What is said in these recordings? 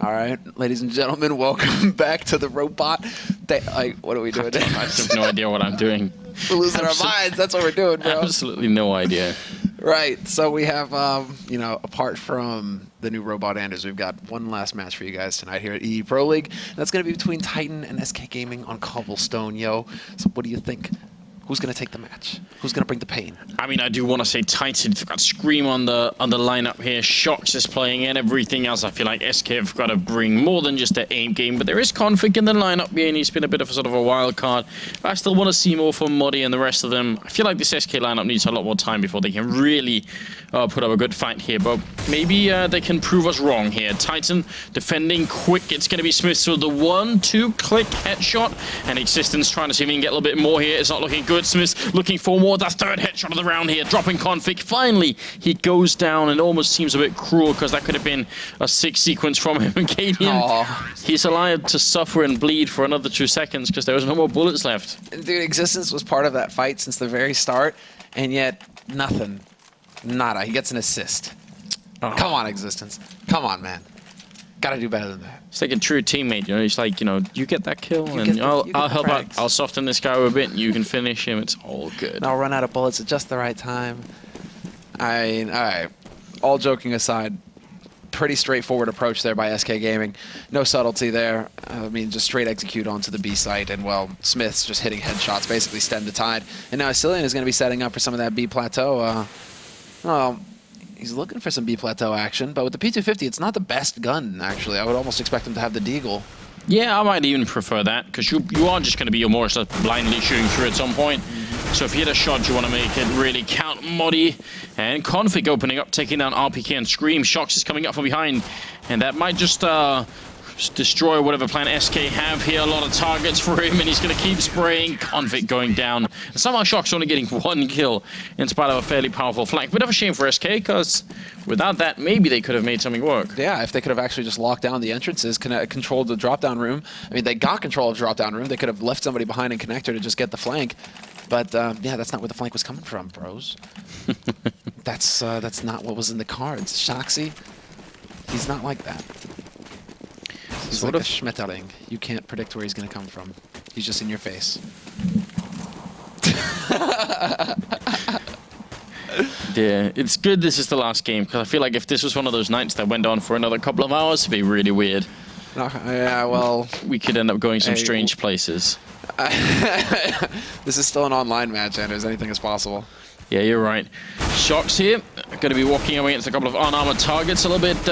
All right, ladies and gentlemen, welcome back to the robot. What are we doing? I have no idea what I'm doing. We're losing our minds. That's what we're doing, bro. Absolutely no idea. Right. So we have, you know, apart from the new Robot Anders, we've got one last match for you guys tonight here at ESL Pro League. That's going to be between Titan and SK Gaming on Cobblestone, yo. So what do you think? Who's going to take the match? Who's going to bring the pain? I mean, I do want to say Titan. They've got Scream on the lineup here. Shox is playing and everything else. I feel like SK have got to bring more than just their aim game. But there is Config in the lineup here, and he's been a bit of a sort of a wild card. I still want to see more from Modi and the rest of them. I feel like this SK lineup needs a lot more time before they can really put up a good fight here. But maybe they can prove us wrong here. Titan defending quick. It's going to be Smith with the 1-2 click headshot. And Existence trying to see if he can get a little bit more here. It's not looking good. Smith looking for more. That third headshot of the round here, dropping Config. Finally, he goes down, and almost seems a bit cruel because that could have been a 6 sequence from him. Cadian, he's allowed to suffer and bleed for another 2 seconds because there was no more bullets left. Dude, Existence was part of that fight since the very start, and yet nothing. Nada. He gets an assist. Come on, Existence. Come on, man. Gotta do better than that. It's like a true teammate, you know. He's like, you know, you get that kill, and I'll help out. I'll soften this guy a bit, and you can finish him. It's all good. And I'll run out of bullets at just the right time. I mean, all right. All joking aside, pretty straightforward approach there by SK Gaming. No subtlety there. I mean, just straight execute onto the B site, and well, Smith's just hitting headshots, basically stem the tide. And now SCII is going to be setting up for some of that B plateau. Well, he's looking for some B plateau action, but with the P250, it's not the best gun, actually. I would almost expect him to have the Deagle. Yeah, I might even prefer that, because you are just going to be more so blindly shooting through at some point. So if you hit a shot, you want to make it really count. Modi and Config opening up, taking down RPK and Scream. Shox is coming up from behind, and that might just destroy whatever plan SK have here. A lot of targets for him, and he's going to keep spraying. Config going down. And somehow Shox only getting 1 kill in spite of a fairly powerful flank. Bit of a shame for SK, because without that, maybe they could have made something work. Yeah, if they could have actually just locked down the entrances, controlled the drop-down room. I mean, they got control of the drop-down room. They could have left somebody behind and connector to just get the flank. But, yeah, that's not where the flank was coming from, bros. That's not what was in the cards. Shoxy, he's not like that. He's sort of a Schmetterling. You can't predict where he's going to come from. He's just in your face. Yeah, it's good this is the last game, because I feel like if this was one of those nights that went on for another couple of hours, it'd be really weird. Yeah, well... We could end up going some strange places. This is still an online match, Anders. Anything is possible. Yeah, you're right. Shox here, going to be walking away against a couple of unarmored targets. A little bit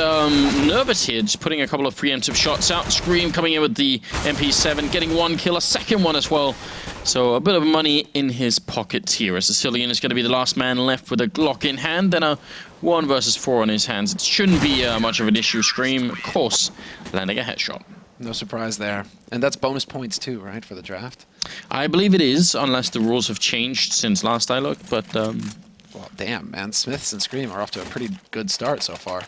nervous here, just putting a couple of preemptive shots out. Scream coming in with the MP7, getting 1 kill, a second one as well. So a bit of money in his pocket here, as Sicilian is going to be the last man left with a Glock in hand, then a 1 versus 4 on his hands. It shouldn't be much of an issue. Scream, of course, landing a headshot. No surprise there. And that's bonus points too, right, for the draft? I believe it is, unless the rules have changed since last I looked, but... Well, damn, man. Smiths and Scream are off to a pretty good start so far.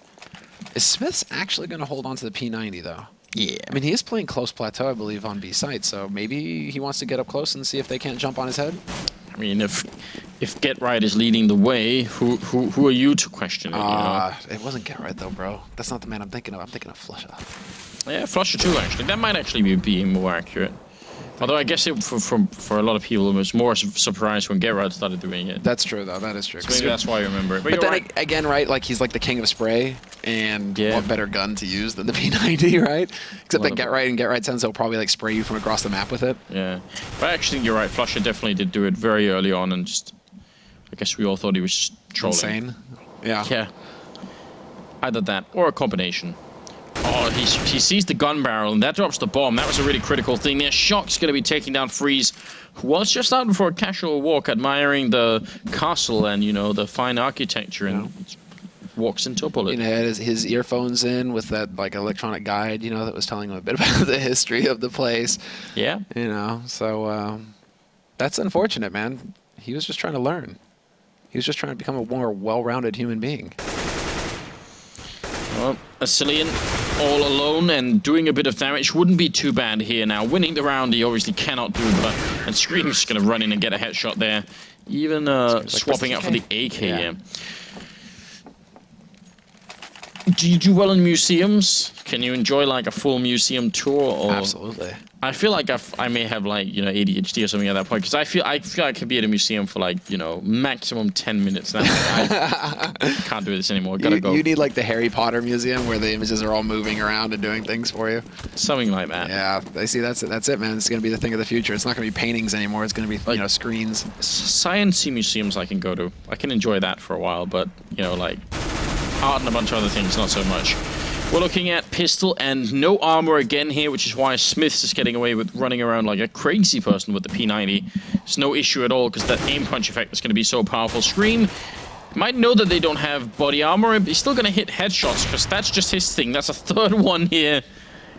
Is Smiths actually going to hold on to the P90, though? Yeah. I mean, he is playing close plateau, I believe, on B site, so maybe he wants to get up close and see if they can't jump on his head? I mean, if Get Right is leading the way, who are you to question it, you know? It wasn't Get Right, though, bro. That's not the man I'm thinking of. I'm thinking of Flusher. Yeah, Flusher too, actually. That might actually be more accurate. Although I guess for a lot of people, it was more surprised when Get Right started doing it. That's true, though. That is true. So maybe that's why you remember it. But then again, right, like he's like the king of spray, and what better gun to use than the P90, right? Except that Get Right and Get Right Sense will probably like spray you from across the map with it. Yeah, but I actually think you're right. Flusher definitely did do it very early on, and just I guess we all thought he was just trolling. Insane. Yeah. Yeah. Either that or a combination. Oh, he sees the gun barrel, and that drops the bomb. That was a really critical thing there. Shock's going to be taking down Freeze, who was just out for a casual walk, admiring the castle and, you know, the fine architecture, and walks into a bullet. You know, he had his earphones in with that, like, electronic guide, you know, that was telling him a bit about the history of the place. Yeah. You know, so that's unfortunate, man. He was just trying to learn. He was just trying to become a more well-rounded human being. Well, Sicilian all alone and doing a bit of damage wouldn't be too bad here now. Winning the round he obviously cannot do, and Scream's going to run in and get a headshot there. Even swapping out for the AK here. Do you do well in museums? Can you enjoy like a full museum tour? Or Absolutely. I feel like I may have like, you know, ADHD or something at that point, because I feel I could be at a museum for like, you know, maximum 10 minutes. Now I can't do this anymore. Gotta go. You need like the Harry Potter museum where the images are all moving around and doing things for you. Something like that. Yeah, I see. That's it, man. It's gonna be the thing of the future. It's not gonna be paintings anymore. It's gonna be like, you know, screens. Science museums I can go to. I can enjoy that for a while, but you know, like art and a bunch of other things, not so much. We're looking at pistol and no armor again here, which is why Smith's is getting away with running around like a crazy person with the P90. It's no issue at all, because that aim punch effect is going to be so powerful. Scream might know that they don't have body armor, but he's still going to hit headshots, because that's just his thing. That's a third one here.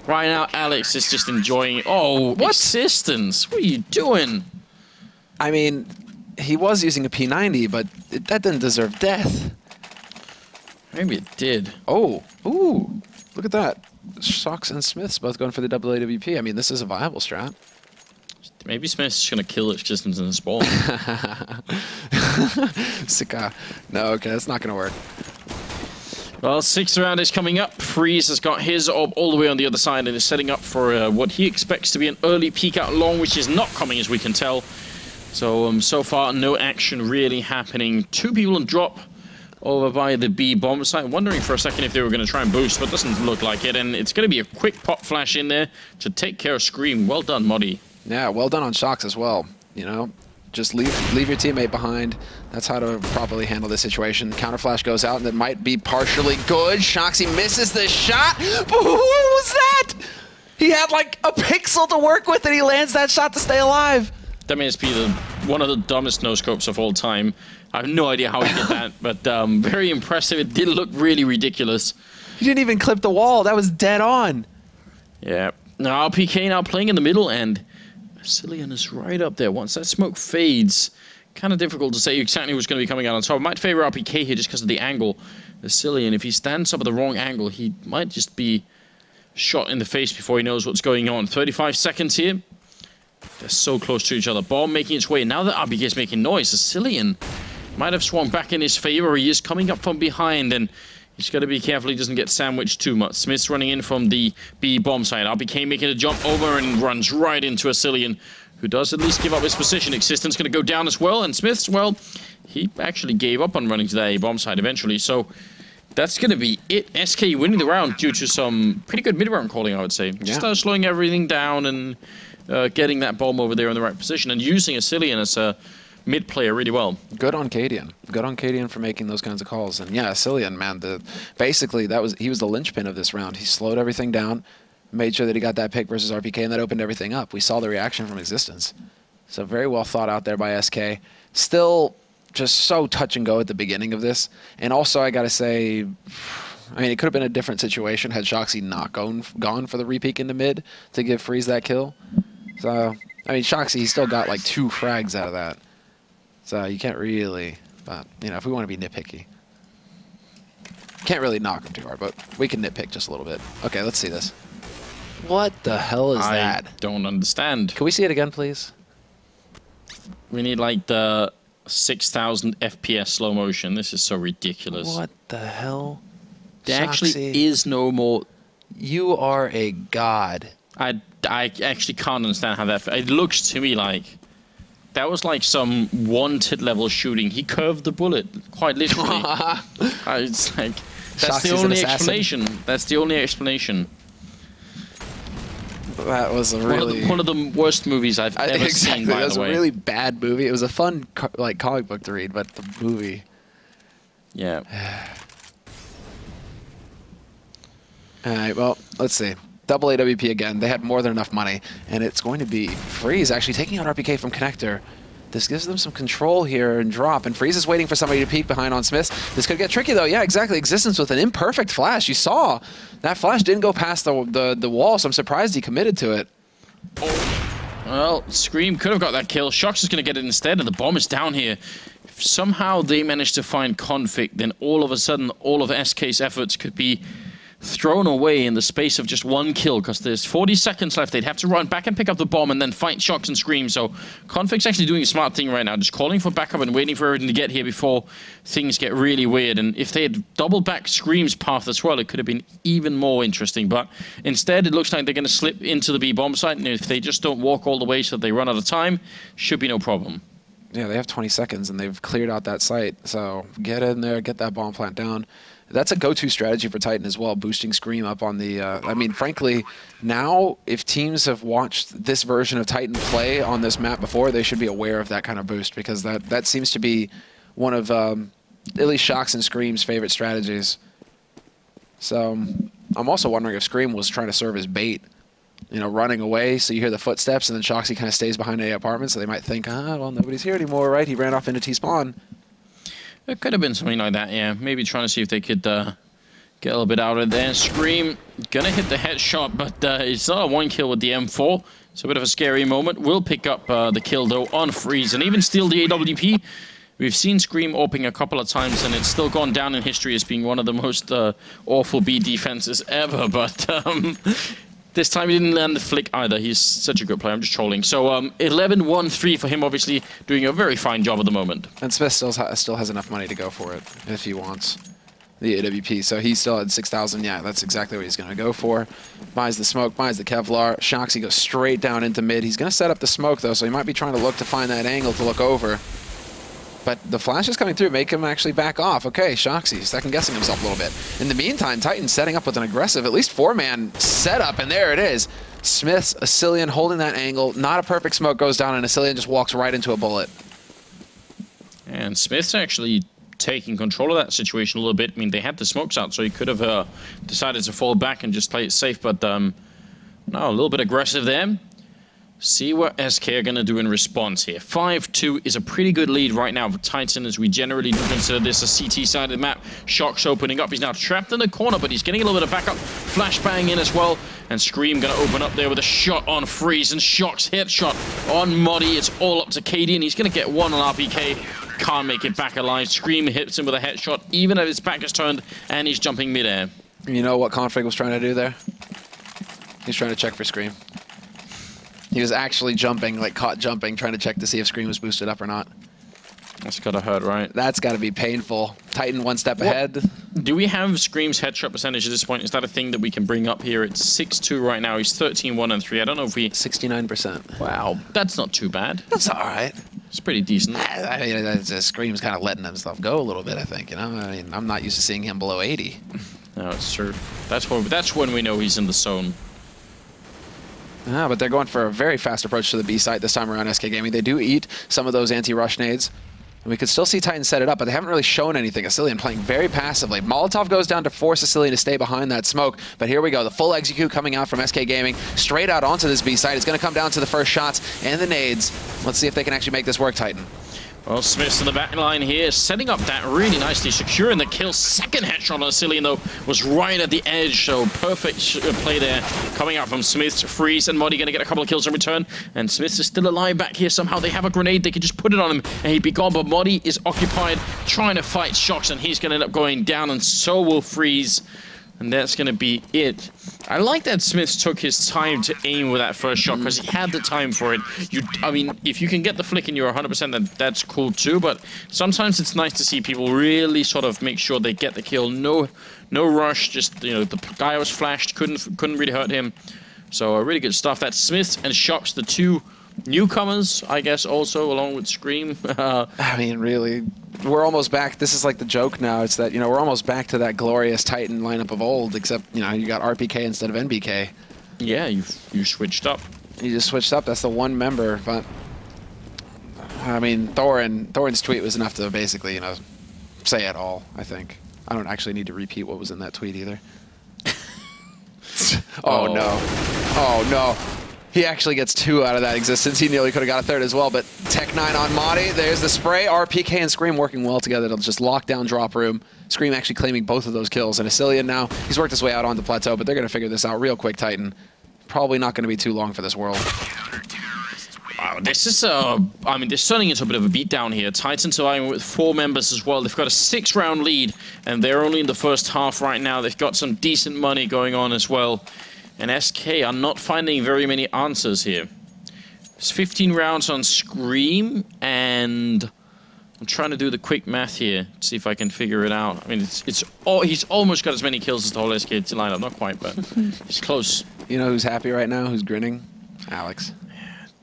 Right now, Alex is just enjoying it. Oh, what? Existence. What are you doing? I mean, he was using a P90, but that didn't deserve death. Maybe it did. Oh, ooh, look at that. Shocks and Smiths both going for the double AWP. I mean, this is a viable strat. Maybe Smith's just going to kill Existence in this ball. Sika. No, okay, that's not going to work. Well, 6th round is coming up. Freeze has got his orb all the way on the other side and is setting up for what he expects to be an early peek out long, which is not coming, as we can tell. So, so far, no action really happening. 2 people on drop over by the B bomb site. Wondering for a second if they were going to try and boost, but doesn't look like it. And it's going to be a quick pop flash in there to take care of Scream. Well done, Muddy. Yeah, well done on Shocks as well. You know, just leave your teammate behind. That's how to properly handle this situation. Counter flash goes out, and it might be partially good. Shoxy misses the shot. What was that? He had like a pixel to work with, and he lands that shot to stay alive. That may just be one of the dumbest no-scopes of all time. I have no idea how he did that, but very impressive. It did look really ridiculous. He didn't even clip the wall. That was dead on. Yeah. Now RPK now playing in the middle, and Cillian is right up there. Once that smoke fades, kind of difficult to say exactly who's going to be coming out on top. I might favor RPK here just because of the angle. Cillian, if he stands up at the wrong angle, he might just be shot in the face before he knows what's going on. 35 seconds here. They're so close to each other. Bomb making its way. Now that RPK is making noise, Cillian might have swung back in his favor. He is coming up from behind, and he's got to be careful he doesn't get sandwiched too much. Smith's running in from the B bomb side. RPK making a jump over and runs right into a Cillian, who does at least give up his position. Existence going to go down as well, and Smith's, well, he actually gave up on running to the A bomb side eventually, so that's going to be it. SK winning the round due to some pretty good mid-round calling, I would say. Just slowing everything down and getting that bomb over there in the right position, and using a Cillian as a mid player really well. Good on Cadian. Good on Cadian for making those kinds of calls. And yeah, Cillian, man, basically he was the linchpin of this round. He slowed everything down, made sure that he got that pick versus RPK, and that opened everything up. We saw the reaction from Existence. So very well thought out there by SK. Still just so touch and go at the beginning of this. And also, I got to say, I mean, it could have been a different situation had Shoxy not gone for the re-peek into mid to give Freeze that kill. So, I mean, Shoxy, he still got like 2 frags out of that. So you can't really, but, you know, if we want to be nitpicky. Can't really knock him too hard, but we can nitpick just a little bit. Okay, let's see this. What the hell is that? I don't understand. Can we see it again, please? We need like the 6,000 FPS slow motion. This is so ridiculous. What the hell? There actually is no more. You are a god. I actually can't understand how that. It looks to me like that was like some wanted level shooting. He curved the bullet, quite literally. It's like that's the only explanation. That's the only explanation. That was a really one of the worst movies I've ever seen. By the way, it was a really bad movie. It was a fun like comic book to read, but the movie. Yeah. All right. Well, let's see. Double AWP again. They had more than enough money, and it's going to be Freeze actually taking out RPK from Connector. This gives them some control here and drop, and Freeze is waiting for somebody to peek behind on Smith. This could get tricky, though. Yeah, exactly. Existence with an imperfect flash. You saw that flash didn't go past the wall, so I'm surprised he committed to it. Well, Scream could have got that kill. Shox is going to get it instead, and the bomb is down here. If somehow they manage to find Config, then all of a sudden, all of SK's efforts could be thrown away in the space of just one kill, because there's 40 seconds left. They'd have to run back and pick up the bomb and then fight Shocks and Scream. So Config's actually doing a smart thing right now, just calling for backup and waiting for everything to get here before things get really weird. And if they had doubled back Scream's path as well, it could have been even more interesting. But instead, it looks like they're going to slip into the B bomb site, and if they just don't walk all the way so that they run out of time, should be no problem. Yeah, they have 20 seconds, and they've cleared out that site. So get in there, get that bomb plant down. That's a go-to strategy for Titan as well, boosting Scream up on the... I mean, frankly, now, if teams have watched this version of Titan play on this map before, they should be aware of that kind of boost, because that seems to be one of at least Shocks and Scream's favorite strategies. So I'm also wondering if Scream was trying to serve as bait, you know, running away, so you hear the footsteps, and then Shoxy kind of stays behind A apartment, so they might think, well, nobody's here anymore, right? He ran off into T-spawn. It could have been something like that, yeah. Maybe trying to see if they could get a little bit out of there. Scream gonna hit the headshot, but it's not a one kill with the M4. It's a bit of a scary moment. Will pick up the kill, though, on Freeze, and even steal the AWP. We've seen Scream AWPing a couple of times, and it's still gone down in history as being one of the most awful B defenses ever, but... this time he didn't land the flick either. He's such a good player. I'm just trolling. So 11-1-3 for him, obviously doing a very fine job at the moment. And Smith still has enough money to go for it if he wants the AWP. So he's still at 6,000. Yeah, that's exactly what he's going to go for. Buys the smoke, buys the Kevlar. Shoxy goes straight down into mid. He's going to set up the smoke, though, so he might be trying to look to find that angle to look over. But the flash is coming through, make him actually back off. Okay, Shoxy second-guessing himself a little bit. In the meantime, Titan's setting up with an aggressive, at least four-man setup, and there it is. Smith's Ascillion holding that angle. Not a perfect smoke goes down, and Ascillion just walks right into a bullet. And Smith's actually taking control of that situation a little bit. I mean, they had the smokes out, so he could have decided to fall back and just play it safe, but no, a little bit aggressive there. See what SK are going to do in response here. 5-2 is a pretty good lead right now for Titan, as we generally do consider this a CT side of the map. Shock's opening up. He's now trapped in the corner, but he's getting a little bit of backup. Flashbang in as well. And Scream going to open up there with a shot on Freeze. And Shock's headshot on Moddy. It's all up to KD, and he's going to get one on RPK. Can't make it back alive. Scream hits him with a headshot, even if his back is turned, and he's jumping midair. You know what Config was trying to do there? He's trying to check for Scream. He was actually jumping, like caught jumping, trying to check to see if Scream was boosted up or not. That's gotta hurt, right? That's gotta be painful. Titan one step ahead. Do we have Scream's headshot percentage at this point? Is that a thing that we can bring up here? It's 6-2 right now. He's 13-1-3. I don't know if we... 69%. Wow, that's not too bad. That's all right. It's pretty decent. I mean, Scream's kind of letting himself go a little bit, I think. You know, I mean, I'm not used to seeing him below 80. No, it's true. That's when we know he's in the zone. But they're going for a very fast approach to the B site this time around, SK Gaming. They do eat some of those anti-rush nades. And we could still see Titan set it up, but they haven't really shown anything. Ascillion playing very passively. Molotov goes down to force Ascillion to stay behind that smoke. But here we go. The full execute coming out from SK Gaming. Straight out onto this B site. It's going to come down to the first shots and the nades. Let's see if they can actually make this work, Titan. Well, Smith's in the back line here, setting up that really nicely, securing the kill. Second headshot on Ascillion, though, was right at the edge, so perfect play there. Coming out from Smith's. Freeze and Moddy going to get a couple of kills in return, and Smith's is still alive back here. Somehow they have a grenade, they could just put it on him, and he'd be gone, but Moddy is occupied, trying to fight Shocks, and he's going to end up going down, and so will Freeze. And that's going to be it. I like that Smith took his time to aim with that first shot, because he had the time for it. I mean, if you can get the flick and you're 100%, then that's cool too. But sometimes it's nice to see people really sort of make sure they get the kill. No rush. Just, you know, the guy was flashed, couldn't really hurt him. So really good stuff. That's Smith and Shocks, the two newcomers, I guess, also along with Scream. I mean, really, we're almost back. This is like the joke now. It's that, you know, we're almost back to that glorious Titan lineup of old, except, you know, you got RPK instead of NBK. Yeah, you switched up. You just switched up. That's the one member, but I mean, Thorin's tweet was enough to basically, you know, say it all. I think I don't actually need to repeat what was in that tweet either. Oh no! Oh no! He actually gets 2 out of that existence. He nearly could have got a 3rd as well, but Tech9 on Moddy. There's the spray. RPK and Scream working well together to just lock down drop room. Scream actually claiming both of those kills. And Ascillion now, he's worked his way out onto Plateau, but they're going to figure this out real quick, Titan. Probably not going to be too long for this world. Wow, Wow, this is I mean, they're turning into a bit of a beatdown here. Titans are with 4 members as well. They've got a 6-round lead, and they're only in the first half right now. They've got some decent money going on as well. And SK are not finding very many answers here. It's 15 rounds on Scream, and I'm trying to do the quick math here to see if I can figure it out. I mean, he's almost got as many kills as the whole SK lineup. Not quite, but he's close. You know who's happy right now? Who's grinning? Alex.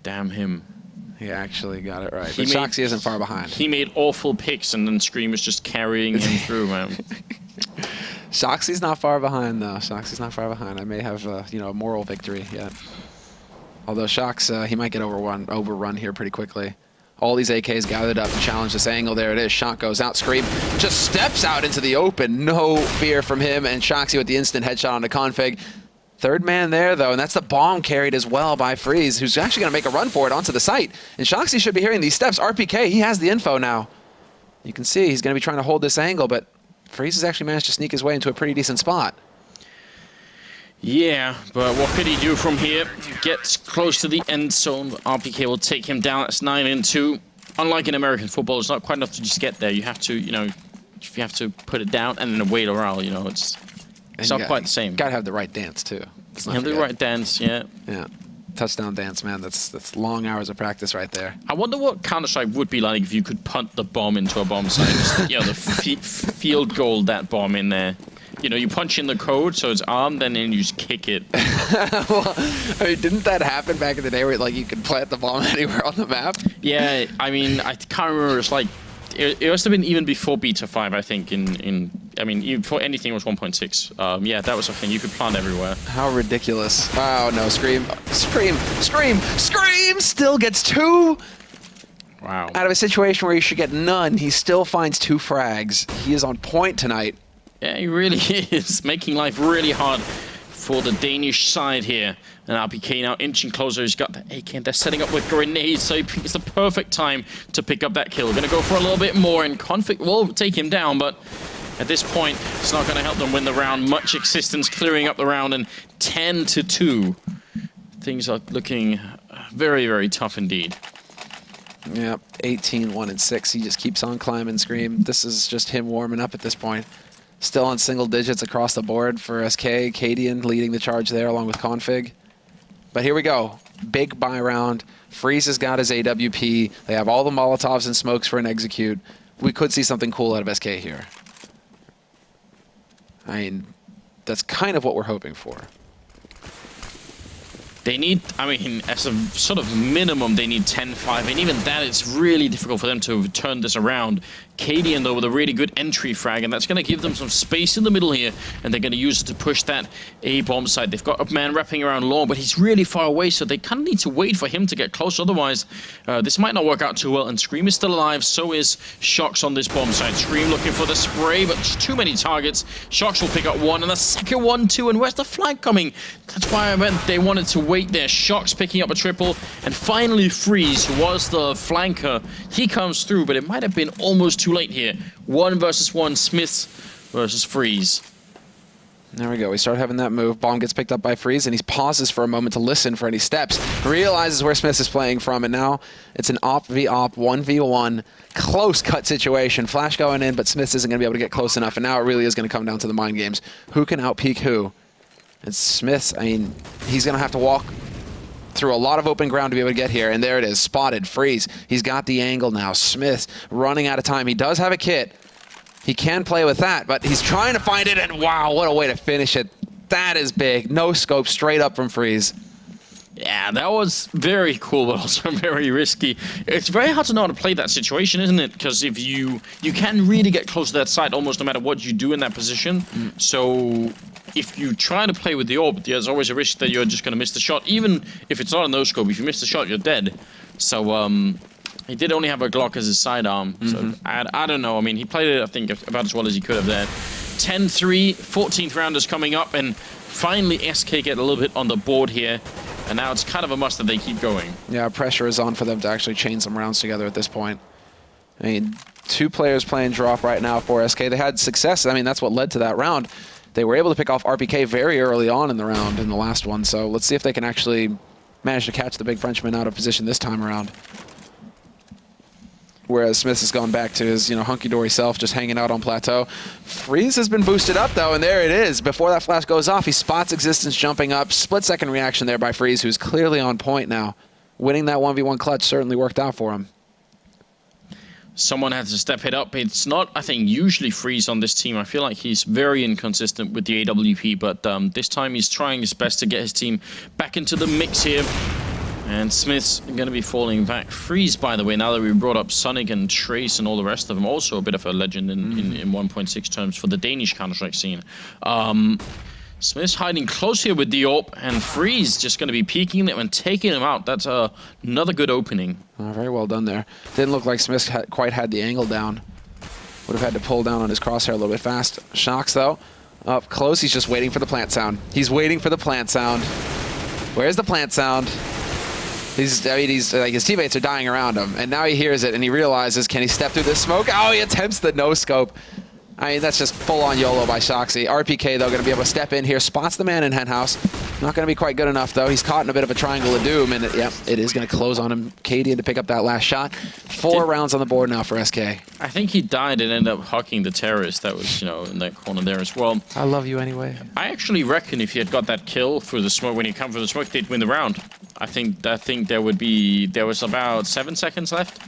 Damn him. He actually got it right. But Shoxy isn't far behind. He made awful picks, and then Scream was just carrying him through, man. Shoxy's not far behind, though. Shoxy's not far behind. I may have, you know, a moral victory yet. Although Shox, he might get overrun here pretty quickly. All these AKs gathered up to challenge this angle. There it is. Shot goes out. Scream just steps out into the open. No fear from him. And Shoxy with the instant headshot onto Config. Third man there, though, and that's the bomb carried as well by Freeze, who's actually going to make a run for it onto the site. And Shoxy should be hearing these steps. RPK, he has the info now. You can see he's going to be trying to hold this angle, but Freeze has actually managed to sneak his way into a pretty decent spot. Yeah, but what could he do from here? Gets close to the end zone. RPK will take him down. That's 9-2. Unlike in American football, it's not quite enough to just get there. You have to, you know, you have to put it down and then wait around, you know. It's not quite the same. Gotta have the right dance too. Yeah, the right dance, yeah. Yeah, touchdown dance, man. That's long hours of practice right there. I wonder what Counter-Strike would be like if you could punt the bomb into a bomb site. Just, you know, the field goal that bomb in there. You know, you punch in the code, so it's armed, and then you just kick it. Well, I mean, didn't that happen back in the day where like you could plant the bomb anywhere on the map? Yeah, I mean, I can't remember. It's like it must have been even before Beta 5, I think. I mean, even before anything was 1.6. Yeah, that was a thing. You could plant everywhere. How ridiculous! Oh no, Scream, Scream, Scream, Scream! Still gets 2. Wow. Out of a situation where he should get none, he still finds 2 frags. He is on point tonight. Yeah, he really is, making life really hard for the Danish side here. And RPK now inching closer. He's got the AK, and they're setting up with grenades, so it's the perfect time to pick up that kill. Gonna go for a little bit more, and Config will take him down, but at this point, it's not gonna help them win the round. Much existence clearing up the round, and 10-2. Things are looking very, very tough indeed. Yep, 18, 1, and 6. He just keeps on climbing, Scream. This is just him warming up at this point. Still on single digits across the board for SK. Cadian leading the charge there along with Config. But here we go. Big buy round. Freeze has got his AWP. They have all the Molotovs and smokes for an execute. We could see something cool out of SK here. I mean, that's kind of what we're hoping for. They need, I mean, as a sort of minimum, they need 10-5, and even that, it's really difficult for them to turn this around. Cadian, though, with a really good entry frag, and that's going to give them some space in the middle here, and they're going to use it to push that A-bomb side. They've got a man wrapping around long, but he's really far away, so they kind of need to wait for him to get close. Otherwise, this might not work out too well, and Scream is still alive. So is Shox on this bomb side. Scream looking for the spray, but too many targets. Shox will pick up one, and the second one, too, and where's the flag coming? That's why I meant they wanted to wait there. Shox picking up a triple, and finally Freeze, who was the flanker, he comes through, but it might have been almost too late here. 1 versus 1, Smith versus Freeze. There we go. We start having that move. Bomb gets picked up by Freeze, and he pauses for a moment to listen for any steps. Realizes where Smith is playing from, and now it's an op v op, 1v1, close cut situation. Flash going in, but Smith isn't going to be able to get close enough, and now it really is going to come down to the mind games. Who can outpeak who? And Smith, I mean, he's going to have to walk through a lot of open ground to be able to get here, and there it is, spotted. Freeze, he's got the angle now. Smith running out of time. He does have a kit. He can play with that, but he's trying to find it, and wow, what a way to finish it. That is big. No scope, straight up from Freeze. Yeah, that was very cool, but also very risky. It's very hard to know how to play that situation, isn't it? Because if you can really get close to that side almost no matter what you do in that position. So if you try to play with the orb, there's always a risk that you're just going to miss the shot. Even if it's not a no-scope, if you miss the shot, you're dead. So he did only have a Glock as his sidearm. So I don't know. I mean, he played it, I think, about as well as he could have there. 10-3, 14th round is coming up, and finally SK get a little bit on the board here. And now it's kind of a must that they keep going. Yeah, pressure is on for them to actually chain some rounds together at this point. I mean, 2 players playing drop right now for SK. They had success. I mean, that's what led to that round. They were able to pick off RPK very early on in the round in the last one. So let's see if they can actually managed to catch the big Frenchman out of position this time around. Whereas Smith has gone back to his, hunky-dory self, just hanging out on plateau. Freeze has been boosted up, though, and there it is. Before that flash goes off, he spots Existence jumping up. Split-second reaction there by Freeze, who's clearly on point now. Winning that 1v1 clutch certainly worked out for him. Someone has to step it up. It's not, I think, usually Freeze on this team. I feel like he's very inconsistent with the AWP, but this time he's trying his best to get his team back into the mix here. And Smith's going to be falling back. Freeze, by the way, now that we brought up Sonic and Trace and all the rest of them, also a bit of a legend in 1.6 terms for the Danish Counter-Strike scene. Smith's hiding close here with the AWP, and Freeze just going to be peeking them and taking them out. That's another good opening. Very well done there. Didn't look like Smith quite had the angle down. Would have had to pull down on his crosshair a little bit fast. Shocks, though, up close. He's just waiting for the plant sound. He's waiting for the plant sound. Where's the plant sound? He's like, his teammates are dying around him, and now he hears it, and he realizes, can he step through this smoke? Oh, he attempts the no-scope. I mean, that's just full-on YOLO by Shoxy. RPK, though, going to be able to step in here, spots the man in henhouse. Not going to be quite good enough, though. He's caught in a bit of a triangle of doom, and it is going to close on him. Cadian to pick up that last shot. 4 rounds on the board now for SK. I think he died and ended up hucking the terrorist that was, in that corner there as well. I love you anyway. I actually reckon if he had got that kill through the smoke, when he come through the smoke, they'd win the round. I think there was about 7 seconds left.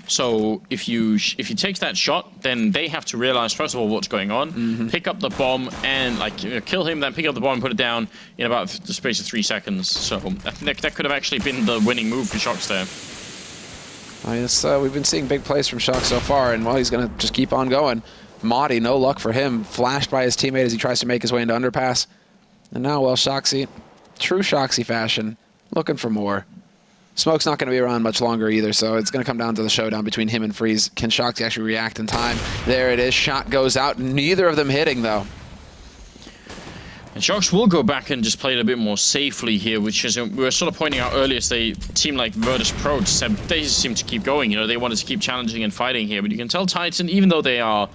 So if he takes that shot, then they have to realize, first of all, what's going on, pick up the bomb and kill him, then pick up the bomb and put it down in about the space of 3 seconds. So I think that could have actually been the winning move for Shox there. We've been seeing big plays from Shox so far, and he's going to just keep on going. Maudie, no luck for him, flashed by his teammate as he tries to make his way into underpass. And now, Shoxy, true Shoxy fashion, looking for more. Smoke's not going to be around much longer either, so it's going to come down to the showdown between him and Freeze. Can Shoxy actually react in time? There it is. Shot goes out. Neither of them hitting, though. And Shox will go back and just play it a bit more safely here, which is, we were sort of pointing out earlier, a team like Virtus Pro, they just seem to keep going. They wanted to keep challenging and fighting here. But you can tell Titan, even though they are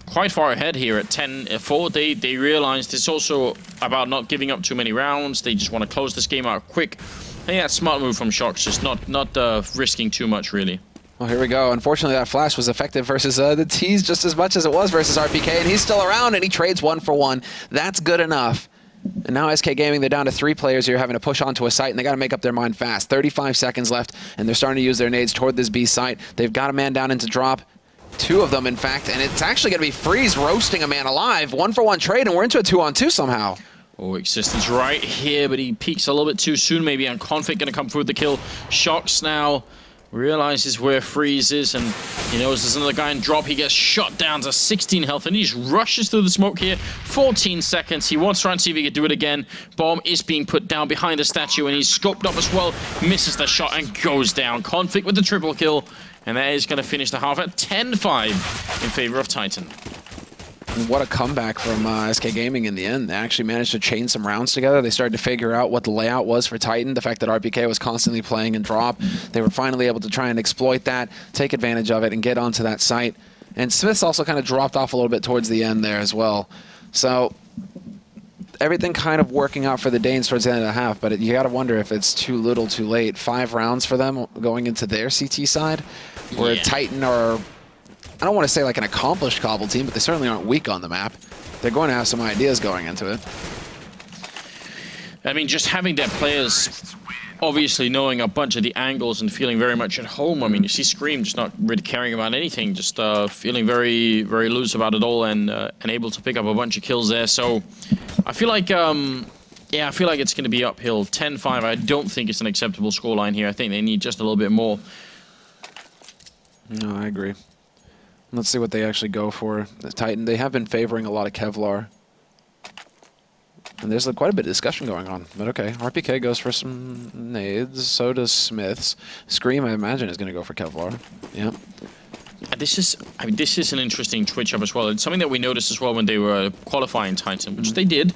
quite far ahead here at 10-4, they realized it's also about not giving up too many rounds. They just want to close this game out quick. I think that's a smart move from Shox, just not risking too much, really. Well, here we go. Unfortunately, that flash was effective versus the T's just as much as it was versus RPK, and he's still around, and he trades 1 for 1. That's good enough. And now SK Gaming, they're down to 3 players here having to push onto a site, and they got to make up their mind fast. 35 seconds left, and they're starting to use their nades toward this B site. They've got a man down into drop. 2 of them, in fact, and it's actually going to be Freeze roasting a man alive. 1 for 1 trade, and we're into a 2-on-2 somehow. Oh, Existence right here, but he peaks a little bit too soon. Maybe and Config going to come through with the kill. Shox now realizes where Freeze is, and he knows there's another guy in drop. He gets shot down to 16 health, and he just rushes through the smoke here. 14 seconds. He wants to try and see if he can do it again. Bomb is being put down behind the statue, and he's scoped up as well. Misses the shot and goes down. Config with the triple kill, and that is going to finish the half at 10-5 in favor of Titan. What a comeback from SK Gaming in the end. They actually managed to chain some rounds together. They started to figure out what the layout was for Titan, the fact that RPK was constantly playing in drop. They were finally able to try and exploit that, take advantage of it, and get onto that site. And Smith's also kind of dropped off a little bit towards the end there as well. So everything kind of working out for the Danes towards the end of the half, but you got to wonder if it's too little too late. 5 rounds for them going into their CT side, where Titan are, I don't want to say like an accomplished Cbble team, but they certainly aren't weak on the map. They're going to have some ideas going into it. I mean, just having their players obviously knowing a bunch of the angles and feeling very much at home. I mean, you see Scream just not really caring about anything, just feeling very, very loose about it all, and able to pick up a bunch of kills there. So I feel like, yeah, I feel like it's going to be uphill. 10-5, I don't think it's an acceptable scoreline here. I think they need just a little bit more. No, I agree. Let's see what they actually go for. The Titan, they have been favoring a lot of Kevlar. And there's quite a bit of discussion going on. But okay, RPK goes for some nades, so does Smiths. Scream, I imagine, is going to go for Kevlar. Yeah. This is, I mean, this is an interesting twitch up as well. It's something that we noticed as well when they were qualifying Titan, which they did.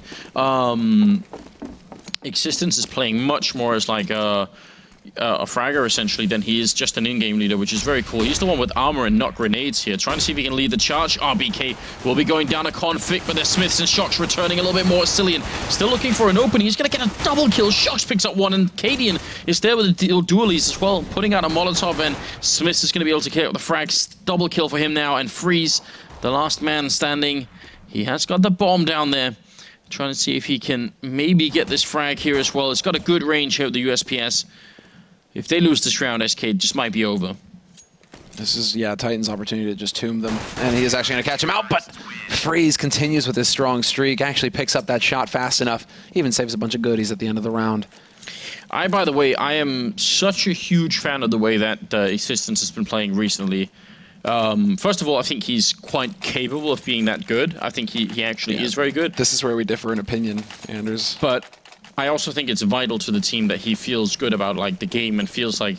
Existence is playing much more as like a a fragger, essentially, then he is just an in-game leader, which is very cool. He's the one with armor and not grenades here. Trying to see if he can lead the charge. RBK will be going down a conflict, but there's Smiths and Shocks returning a little bit more. Cillian still looking for an opening. He's going to get a double kill. Shocks picks up one, and Cadian is there with the dualies as well, putting out a Molotov, and Smiths is going to be able to get out the frags. Double kill for him now, and Freeze, the last man standing. He has got the bomb down there. Trying to see if he can maybe get this frag here as well. It's got a good range here with the USPS. If they lose this round, SK just might be over. This is, yeah, Titan's opportunity to just tomb them. And he is actually going to catch him out, but Freeze continues with his strong streak, actually picks up that shot fast enough, even saves a bunch of goodies at the end of the round. By the way, I am such a huge fan of the way that Existence has been playing recently. First of all, I think he's quite capable of being that good. I think he actually is very good. This is where we differ in opinion, Anders. But I also think it's vital to the team that he feels good about like the game and feels like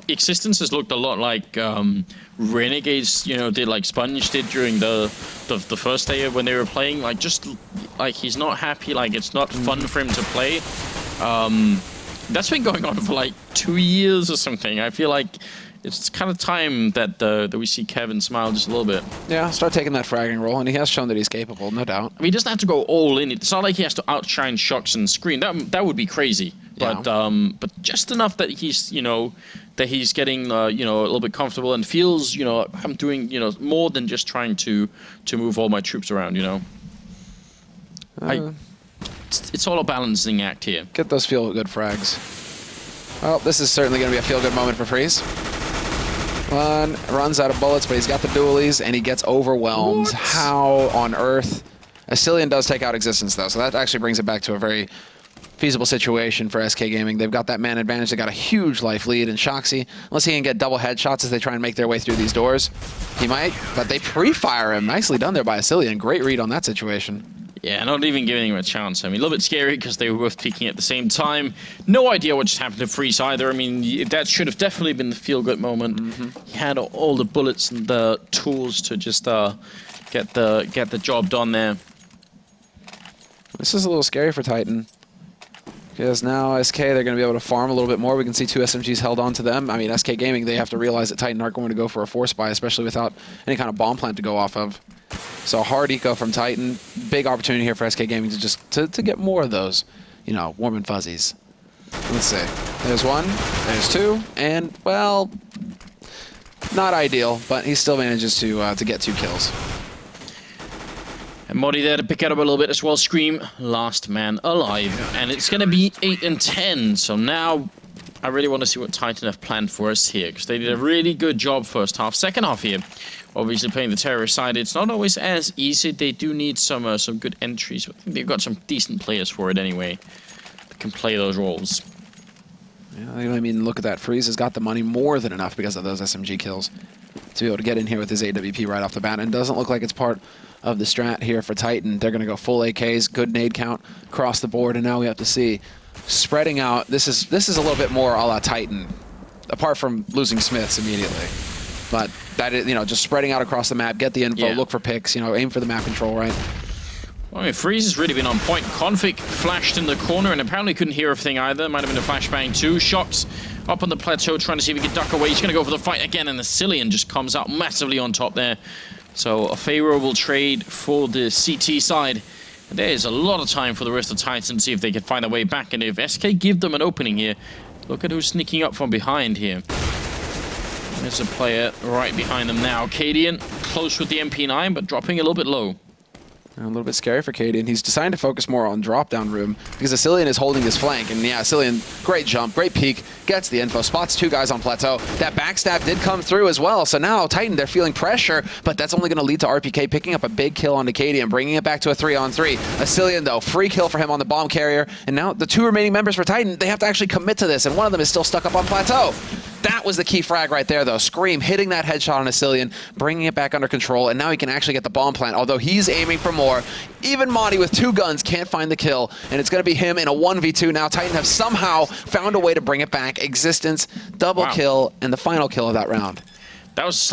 Existence has looked a lot like Renegades, you know, did like Sponge did during the first day when they were playing. Like just like he's not happy, like it's not fun for him to play. That's been going on for like 2 years or something. I feel like it's kind of time that we see Kevin smile just a little bit. Yeah, start taking that fragging role, and he has shown that he's capable, no doubt. I mean, he doesn't have to go all in. It's not like he has to outshine Shocks and Screen. That would be crazy. Yeah. But just enough that he's, you know, that he's getting, you know, a little bit comfortable and feels, you know, I'm doing, you know, more than just trying to move all my troops around, you know. It's all a balancing act here. Get those feel-good frags. Well, this is certainly going to be a feel-good moment for Freeze. Runs out of bullets, but he's got the dualies, and he gets overwhelmed. What? How on earth? SCII does take out Existence, though, so that actually brings it back to a very feasible situation for SK Gaming. They've got that man advantage. They got a huge life lead, and Shoxy, unless he can get double headshots as they try and make their way through these doors, he might, but they pre-fire him. Nicely done there by SCII. Great read on that situation. Yeah, not even giving him a chance. I mean, a little bit scary because they were both peeking at the same time. No idea what just happened to Freeze either. I mean, that should have definitely been the feel-good moment. He had all the bullets and the tools to just get the job done there. This is a little scary for Titan. Because now SK, they're going to be able to farm a little bit more. We can see 2 SMGs held on to them. I mean, SK Gaming, they have to realize that Titan aren't going to go for a force buy, especially without any kind of bomb plant to go off of. So hard eco from Titan. Big opportunity here for SK Gaming to just to get more of those, you know, warm and fuzzies. Let's see. There's one, there's two, and, well, not ideal, but he still manages to get 2 kills. And Modi there to pick it up a little bit as well. Scream, last man alive. And it's going to be 8 and 10. So now I really want to see what Titan have planned for us here, because they did a really good job first half. Second half here, obviously playing the terrorist side, it's not always as easy. They do need some good entries. I think they've got some decent players for it anyway that can play those roles. Yeah, I mean, look at that. Freeze has got the money more than enough because of those SMG kills to be able to get in here with his AWP right off the bat. And it doesn't look like it's part of the strat here for Titan. They're going to go full AKs, good nade count across the board, and now we have to see spreading out. This is a little bit more a la Titan, apart from losing Smiths immediately. But that is, you know, just spreading out across the map, get the info, look for picks, you know, aim for the map control, right? Well, I mean, Freeze has really been on point. Config flashed in the corner and apparently couldn't hear everything either. Might have been a flashbang too. Shocks up on the plateau trying to see if he can duck away. He's going to go for the fight again, and the Cillian just comes out massively on top there. So a favorable trade for the CT side. And there is a lot of time for the rest of Titan to see if they can find a way back. And if SK give them an opening here, look at who's sneaking up from behind here. There's a player right behind them now. Cadian close with the MP9, but dropping a little bit low. A little bit scary for Cadian. He's deciding to focus more on drop-down room because Cillian is holding his flank. And yeah, Cillian, great jump, great peek, gets the info, spots 2 guys on plateau. That backstab did come through as well. So now Titan, they're feeling pressure, but that's only going to lead to RPK picking up a big kill onto Cadian, bringing it back to a 3-on-3. Cillian, though, free kill for him on the bomb carrier. And now the 2 remaining members for Titan, they have to actually commit to this, and one of them is still stuck up on plateau. That was the key frag right there, though. Scream hitting that headshot on Cillian, bringing it back under control, and now he can actually get the bomb plant, although he's aiming for more. Even Monty with 2 guns can't find the kill, and it's going to be him in a 1v2 now. Titan have somehow found a way to bring it back. Existence, double kill, and the final kill of that round. That was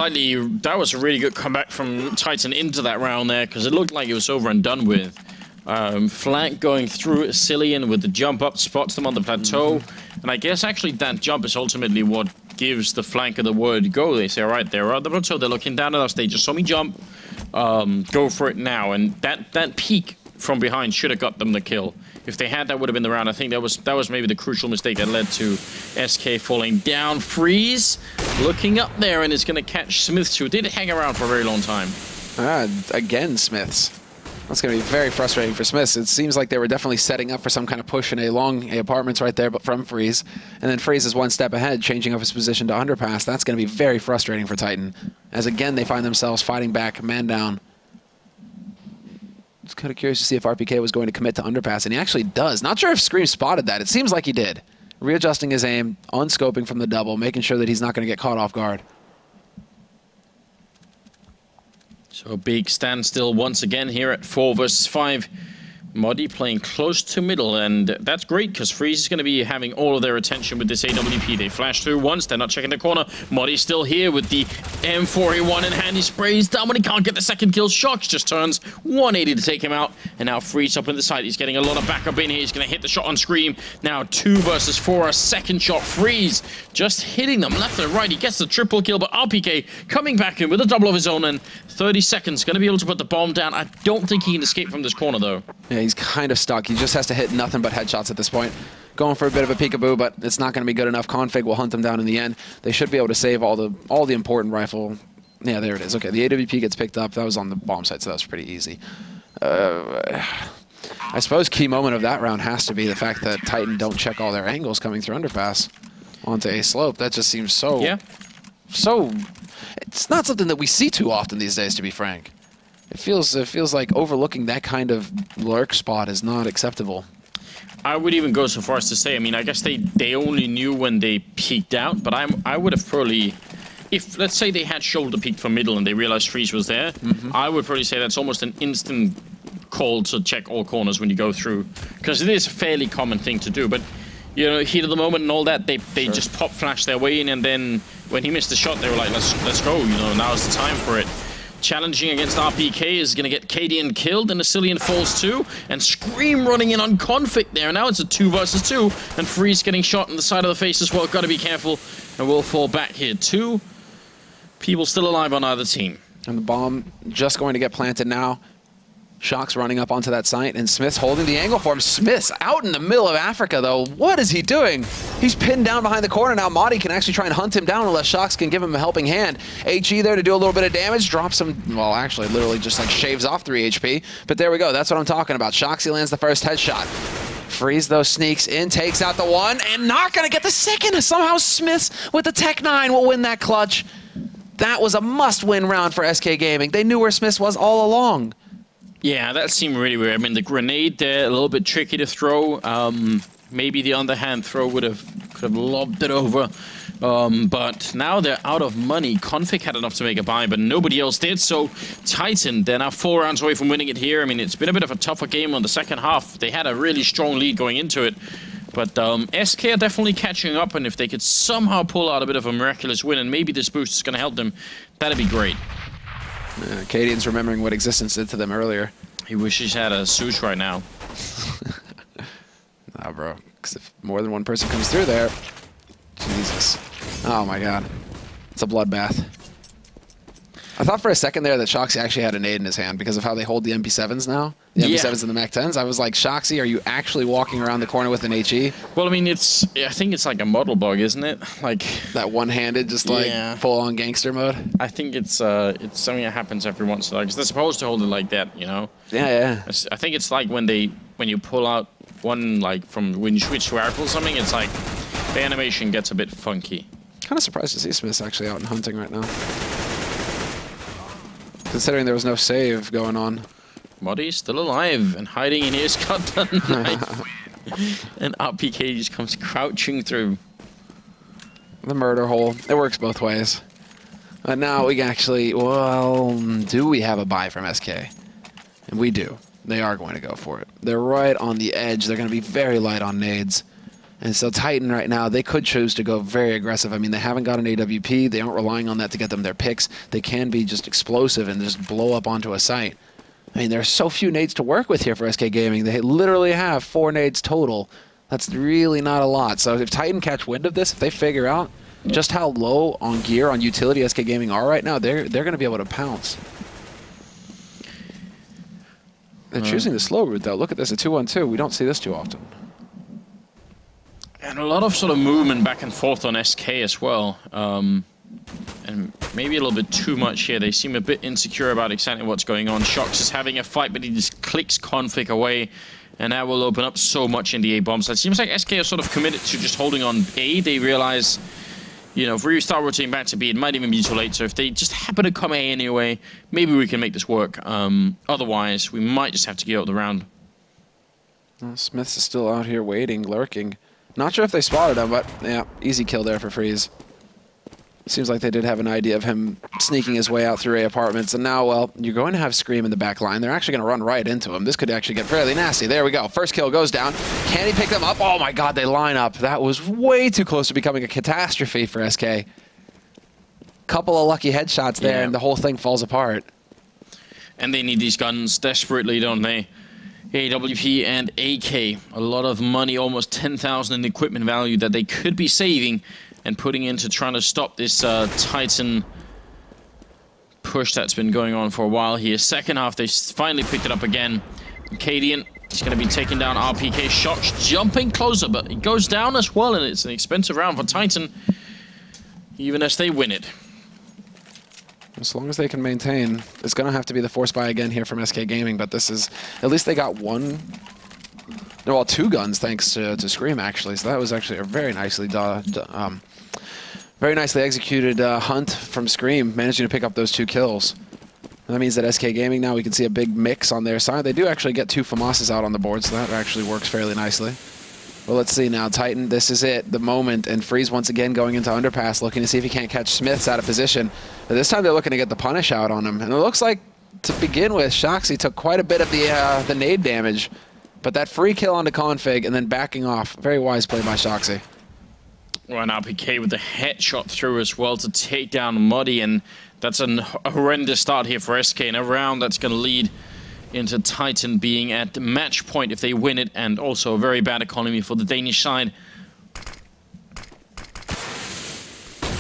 a really good comeback from Titan into that round there, because it looked like it was over and done with. Flank going through Cillian with the jump up, spots them on the plateau. And I guess actually that jump is ultimately what gives the flanker the word go. They say, all right, they're on the plateau, they're looking down at us, they just saw me jump, go for it now. And that peek from behind should have got them the kill. If they had, that would have been the round. I think that was maybe the crucial mistake that led to SK falling down. Freeze looking up there, and it's going to catch Smiths, who did hang around for a very long time. Again, Smiths. That's going to be very frustrating for Smiths. It seems like they were definitely setting up for some kind of push in A long, A apartments right there, but from Freeze. And then Freeze is one step ahead, changing up his position to underpass. That's going to be very frustrating for Titan, as again they find themselves fighting back, man down. Just kind of curious to see if RPK was going to commit to underpass, and he actually does. Not sure if Scream spotted that. It seems like he did. Readjusting his aim, unscoping from the double, making sure that he's not going to get caught off guard. So a big standstill once again here at 4 versus 5. Modi playing close to middle, and that's great because Freeze is going to be having all of their attention with this AWP. They flash through once, they're not checking the corner. Modi's still here with the M4A1 in hand. He sprays down when he can't get the second kill. Shocks just turns 180 to take him out, and now Freeze up in the side. He's getting a lot of backup in here. He's going to hit the shot on Scream. Now 2 versus 4, a second shot. Freeze just hitting them left and right. He gets the triple kill, but RPK coming back in with a double of his own, and 30 seconds. Going to be able to put the bomb down. I don't think he can escape from this corner, though. Yeah, he's kind of stuck. He just has to hit nothing but headshots at this point. Going for a bit of a peekaboo, but it's not going to be good enough. Config will hunt him down in the end. They should be able to save all the important rifle. Yeah, there it is. Okay, the AWP gets picked up. That was on the bomb site, so that was pretty easy. I suppose key moment of that round has to be the fact that Titan don't check all their angles coming through underpass onto A slope. That just seems so... Yeah. So... It's not something that we see too often these days, to be frank. It feels like overlooking that kind of lurk spot is not acceptable. I would even go so far as to say, I mean, I guess they only knew when they peeked out, but I would have probably, if let's say they had shoulder peeked from middle and they realized Freeze was there, I would probably say that's almost an instant call to check all corners when you go through, because it is a fairly common thing to do. But you know, heat of the moment and all that, they just pop flash their way in, and then when he missed the shot, they were like, let's go, you know, now's the time for it. Challenging against RPK is going to get Cadian killed, and Asilian falls too, and Scream running in on Config there. Now it's a 2 versus 2, and Freeze getting shot in the side of the face as well. Got to be careful, and we'll fall back here. 2 people still alive on either team. And the bomb just going to get planted now. Shock's running up onto that site, and Smith's holding the angle for him. Smith's out in the middle of Africa, though. What is he doing? He's pinned down behind the corner now. Modi can actually try and hunt him down unless Shocks can give him a helping hand. HE there to do a little bit of damage. Drops him, well, actually, literally just like shaves off 3 HP. But there we go. That's what I'm talking about. Shoxy lands the first headshot. Freeze, though, sneaks in, takes out the 1, and not going to get the second. Somehow Smiths with the Tech 9 will win that clutch. That was a must-win round for SK Gaming. They knew where Smiths was all along. Yeah, that seemed really weird. I mean, the grenade there, a little bit tricky to throw. Maybe the underhand throw could have lobbed it over. But now they're out of money. Config had enough to make a buy, but nobody else did. So Titan, they're now 4 rounds away from winning it here. I mean, it's been a bit of a tougher game on the second half. They had a really strong lead going into it. But SK are definitely catching up, and if they could somehow pull out a bit of a miraculous win, and maybe this boost is going to help them, that'd be great. Cadian's remembering what existence did to them earlier. He wishes he had a Zeus right now. Nah, bro. Because if more than one person comes through there... Jesus. Oh, my God. It's a bloodbath. I thought for a second there that Shoxy actually had a nade in his hand because of how they hold the MP7s now. The MP7s and the Mac-10s. I was like, Shoxy, are you actually walking around the corner with an HE? Well, I mean, I think it's like a model bug, isn't it? Like that one-handed, just like full-on gangster mode. I think it's something that happens every once in a while because they're supposed to hold it like that, you know? Yeah. I think it's like when you pull out one, like when you switch to rifle or something, it's like the animation gets a bit funky. Kind of surprised to see Smith's actually out and hunting right now. Considering there was no save going on. Modi's still alive and hiding in his cut knife. And RPK just comes crouching through. The murder hole. It works both ways. But now we can actually, well, do we have a buy from SK? And we do. They are going to go for it. They're right on the edge. They're going to be very light on nades. And so Titan right now, they could choose to go very aggressive. I mean, they haven't got an AWP. They aren't relying on that to get them their picks. They can be just explosive and just blow up onto a site. I mean, there's so few nades to work with here for SK Gaming. They literally have 4 nades total. That's really not a lot. So if Titan catch wind of this, if they figure out just how low on gear, on utility SK Gaming are right now, they're going to be able to pounce. They're choosing the slow route, though. Look at this, a 2-1-2. We don't see this too often. And a lot of sort of movement back and forth on SK as well. And maybe a little bit too much here. They seem a bit insecure about exactly what's going on. Shox is having a fight, but he just clicks config away. And that will open up so much in the A bomb side. It seems like SK are sort of committed to just holding on A. They realize, you know, if we start rotating back to B, it might even be too late. So if they just happen to come A anyway, maybe we can make this work. Otherwise, we might just have to get out the round. Well, Smiths is still out here waiting, lurking. Not sure if they spotted him, but yeah, easy kill there for Freeze. Seems like they did have an idea of him sneaking his way out through A apartments. And now, well, you're going to have Scream in the back line. They're actually going to run right into him. This could actually get fairly nasty. There we go. First kill goes down. Can he pick them up? Oh my god, they line up. That was way too close to becoming a catastrophe for SK. Couple of lucky headshots there, and the whole thing falls apart. And they need these guns desperately, don't they? AWP and AK. A lot of money, almost 10,000 in equipment value that they could be saving and putting into trying to stop this Titan push that's been going on for a while here. Second half, they finally picked it up again. Cadian is going to be taking down RPK. Shox jumping closer, but it goes down as well, and it's an expensive round for Titan, even as they win it. As long as they can maintain, it's going to have to be the force buy again here from SK Gaming, but this is, at least they got one. Well, two guns thanks to Scream, actually. So that was actually a very nicely executed hunt from Scream, managing to pick up those 2 kills. And that means that SK Gaming now, we can see a big mix on their side. They do actually get 2 FAMASas out on the board, so that actually works fairly nicely. Well, let's see now. Titan, this is it, the moment. And Freeze once again going into underpass, looking to see if he can't catch Smiths out of position. But this time they're looking to get the punish out on him. And it looks like, to begin with, Shoxy took quite a bit of the nade damage. But that free kill onto config and then backing off. Very wise play by Shoxy. Well, now PK with the headshot through as well to take down Muddy, and that's a horrendous start here for SK in a round that's going to lead into Titan being at match point if they win it, and also a very bad economy for the Danish side.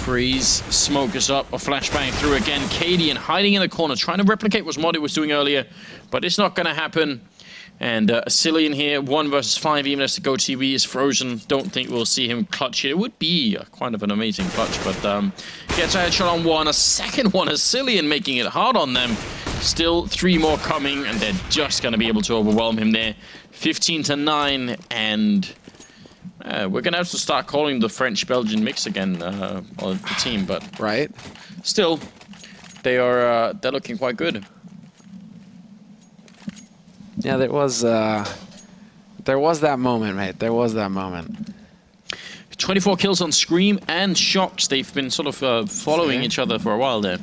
Freeze, smoke is up, a flashbang through again. Cadian hiding in the corner, trying to replicate what Muddy was doing earlier, but it's not going to happen. And SCII here, 1 versus 5, even as the GoTV is frozen. Don't think we'll see him clutch it. It would be kind of an amazing clutch, but gets a headshot on one. A second one, SCII making it hard on them. Still 3 more coming, and they're just going to be able to overwhelm him there. 15-9, and we're going to have to start calling the French-Belgian mix again, on the team, but right. Still, they're looking quite good. Yeah, there was that moment, mate. There was that moment. 24 kills on Scream and Shox. They've been sort of following each other for a while there.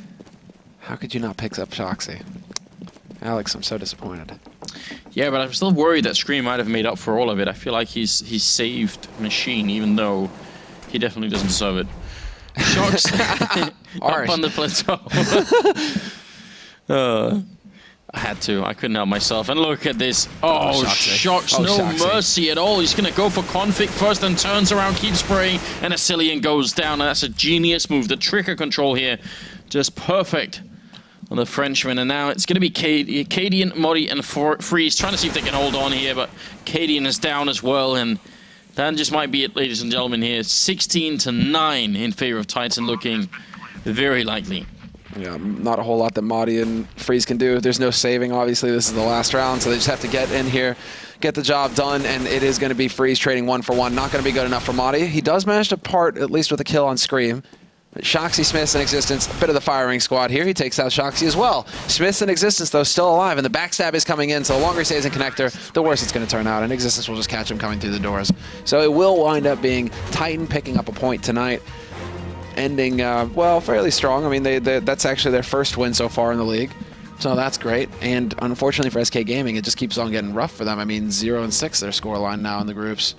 How could you not pick up Shoxy? Alex, I'm so disappointed. Yeah, but I'm still worried that Scream might have made up for all of it. I feel like he's saved Machine, even though he definitely doesn't deserve it. Shox up on the plateau. I had to. I couldn't help myself. And look at this. Oh, Shox. No mercy at all. He's going to go for config first and turns around, keeps spraying, and SCII goes down. And that's a genius move. The trigger control here, just perfect on the Frenchman. And now it's going to be Cadian, Muddy, and Freeze trying to see if they can hold on here. But Cadian is down as well. And that just might be it, ladies and gentlemen, here. 16-9 in favor of Titan, looking very likely. Yeah, not a whole lot that Muddy and Freeze can do. There's no saving, obviously. This is the last round, so they just have to get in here, get the job done, and it is going to be Freeze trading 1-for-1. Not going to be good enough for Muddy. He does manage to part, at least with a kill on Scream. But Shoxy, Smiths in existence, a bit of the firing squad here. He takes out Shoxy as well. Smiths in existence, though, still alive, and the backstab is coming in, so the longer he stays in connector, the worse it's going to turn out, and existence will just catch him coming through the doors. So it will wind up being Titan picking up a point tonight. Ending, well, fairly strong. I mean, that's actually their first win so far in the league. So that's great. And unfortunately for SK Gaming, it just keeps on getting rough for them. I mean, 0-6 their scoreline now in the groups.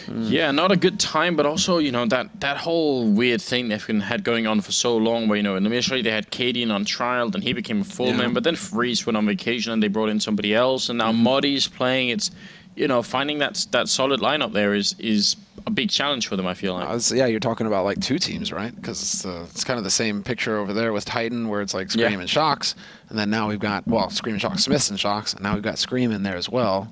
Yeah, not a good time, but also, you know, that whole weird thing they've had going on for so long where, you know, initially they had Cadian on trial, then he became a full member, then Freeze went on vacation and they brought in somebody else, and now Muddy's playing. you know, finding that solid lineup there is a big challenge for them, I feel like. Yeah, you're talking about like 2 teams, right? Because it's kind of the same picture over there with Titan, where it's like Scream and Shocks, and then now we've got, well, Scream and Shocks, Smiths and Shocks, and now we've got Scream in there as well,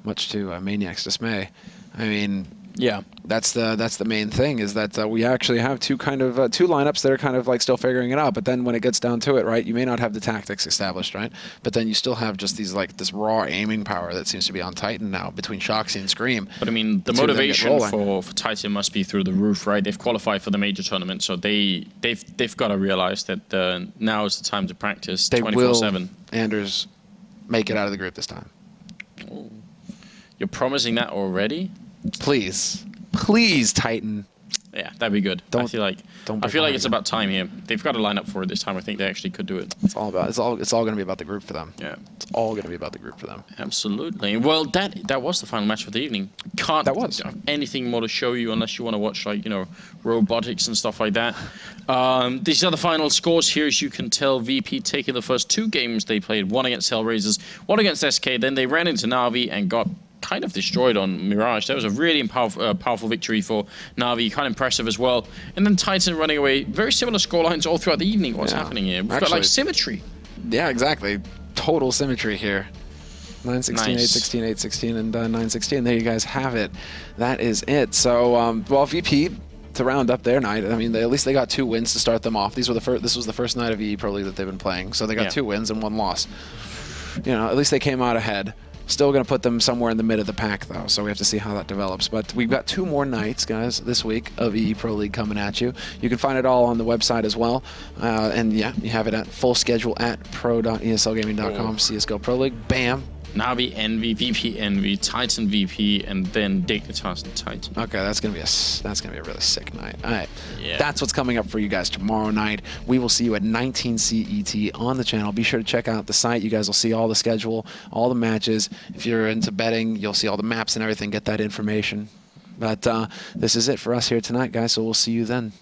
much to Maniac's dismay. I mean, yeah, that's the main thing, is that we actually have two lineups that are kind of like still figuring it out. But then when it gets down to it, right, you may not have the tactics established, right? But then you still have just these like this raw aiming power that seems to be on Titan now between Shoxy and Scream. But I mean, the motivation for Titan must be through the roof, right? They've qualified for the major tournament, so they've got to realize that now is the time to practice 24/7. Will, Anders, make it out of the group this time. Oh. You're promising that already? Please, please, Titan. Yeah, that'd be good. I feel like it's about time here. They've got to line up for it this time. I think they actually could do it. It's all going to be about the group for them. Yeah, it's all going to be about the group for them. Absolutely. Well, that was the final match for the evening. Can't have anything more to show you unless you want to watch, like, you know, robotics and stuff like that. These are the final scores here. As you can tell, VP taking the first 2 games they played, one against Hellraisers, one against SK. Then they ran into Na'Vi and got kind of destroyed on Mirage. That was a really powerful victory for Na'Vi, kind of impressive as well. And then Titan running away. Very similar scorelines all throughout the evening. What's happening here? We've got like symmetry. Yeah, exactly. Total symmetry here. 9-16, nice. 8-16, 8-16, and 9-16. There you guys have it. That is it. So, well, VP, to round up their night, I mean, at least they got 2 wins to start them off. This was the first night of EE Pro League that they've been playing. So they got 2 wins and 1 loss. You know, at least they came out ahead. Still going to put them somewhere in the mid of the pack, though, so we have to see how that develops. But we've got 2 more nights, guys, this week of EE Pro League coming at you. You can find it all on the website as well. And, yeah, you have it at full schedule at pro.eslgaming.com. CSGO Pro League. Bam. Na'Vi Envy, VP Envy, Titan VP, and then Dignitas and Titan. Okay, that's gonna be a really sick night. All right, that's what's coming up for you guys tomorrow night. We will see you at 19 CET on the channel. Be sure to check out the site. You guys will see all the schedule, all the matches. If you're into betting, you'll see all the maps and everything. Get that information. But this is it for us here tonight, guys. So we'll see you then.